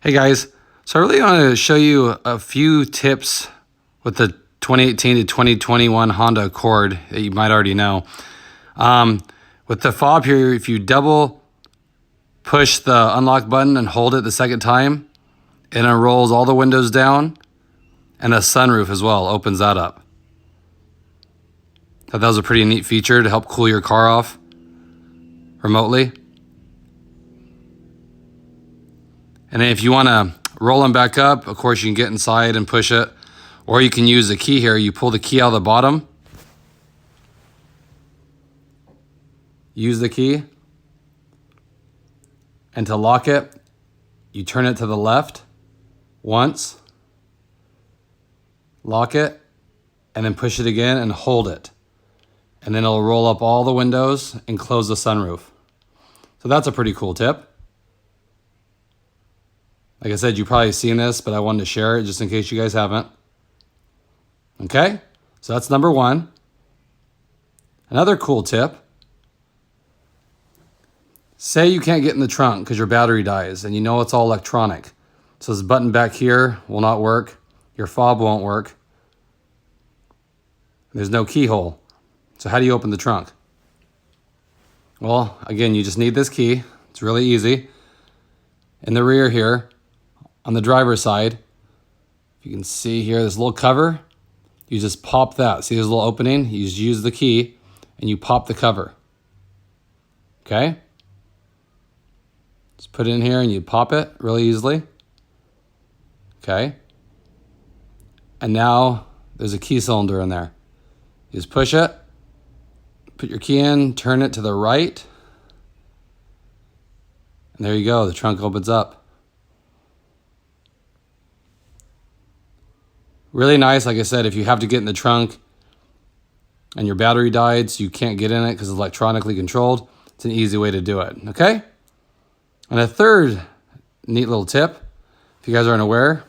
Hey guys, so I really want to show you a few tips with the 2018 to 2021 Honda Accord that you might already know. With the fob here, if you double push the unlock button and hold it the second time, it rolls all the windows down, and the sunroof as well opens that up. Thought that was a pretty neat feature to help cool your car off remotely. And then if you want to roll them back up, of course you can get inside and push it, or you can use the key here. You pull the key out of the bottom, use the key, and to lock it, you turn it to the left once, lock it, and then push it again and hold it. And then it'll roll up all the windows and close the sunroof. So that's a pretty cool tip. Like I said, you've probably seen this, but I wanted to share it just in case you guys haven't. Okay, so that's number one. Another cool tip. Say you can't get in the trunk because your battery dies and you know it's all electronic. So this button back here will not work. Your fob won't work. There's no keyhole. So how do you open the trunk? Well, again, you just need this key. It's really easy. In the rear here, on the driver's side, if you can see here, this little cover, you just pop that. See this little opening? You just use the key and you pop the cover. Okay? Just put it in here and you pop it really easily. Okay? And now there's a key cylinder in there. You just push it, put your key in, turn it to the right, and there you go, the trunk opens up. Really nice, like I said, if you have to get in the trunk and your battery died so you can't get in it because it's electronically controlled, it's an easy way to do it, okay? And a third neat little tip, if you guys aren't aware,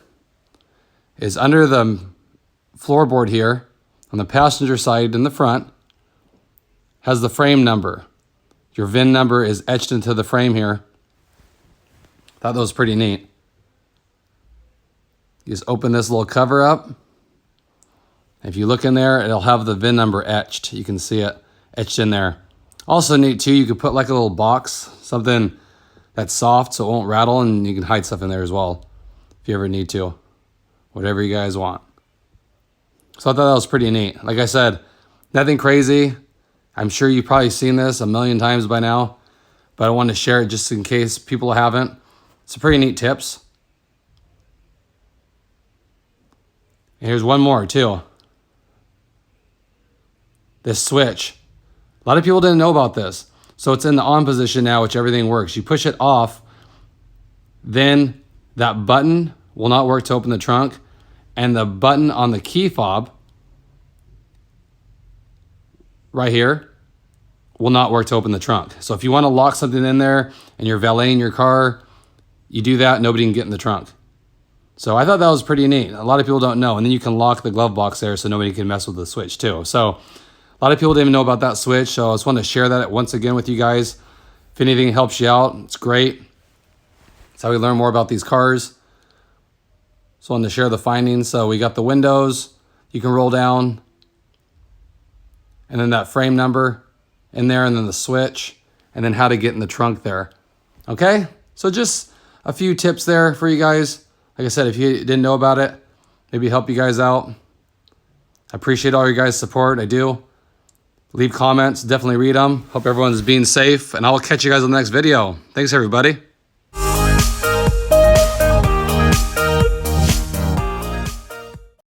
is under the floorboard here, on the passenger side in the front, has the frame number. Your VIN number is etched into the frame here. Thought that was pretty neat. You just open this little cover up. If you look in there, it'll have the VIN number etched. You can see it etched in there. Also neat too, you could put like a little box, something that's soft so it won't rattle, and you can hide stuff in there as well if you ever need to. Whatever you guys want. So I thought that was pretty neat. Like I said, nothing crazy. I'm sure you've probably seen this a million times by now, but I wanted to share it just in case people haven't. It's a pretty neat tips. And here's one more too. This switch. A lot of people didn't know about this. So it's in the on position now, which everything works. You push it off, then that button will not work to open the trunk, and the button on the key fob right here will not work to open the trunk. So if you want to lock something in there and you're valeting your car, you do that, nobody can get in the trunk. So I thought that was pretty neat. A lot of people don't know. And then you can lock the glove box there so nobody can mess with the switch too. So a lot of people didn't even know about that switch. So I just wanted to share that once again with you guys. If anything helps you out, it's great. It's how we learn more about these cars. So I wanted to share the findings. So we got the windows you can roll down, and then that frame number in there, and then the switch, and then how to get in the trunk there. Okay? So just a few tips there for you guys. Like I said, if you didn't know about it, maybe help you guys out. I appreciate all your guys' support. I do. Leave comments. Definitely read them. Hope everyone's being safe. And I'll catch you guys on the next video. Thanks, everybody.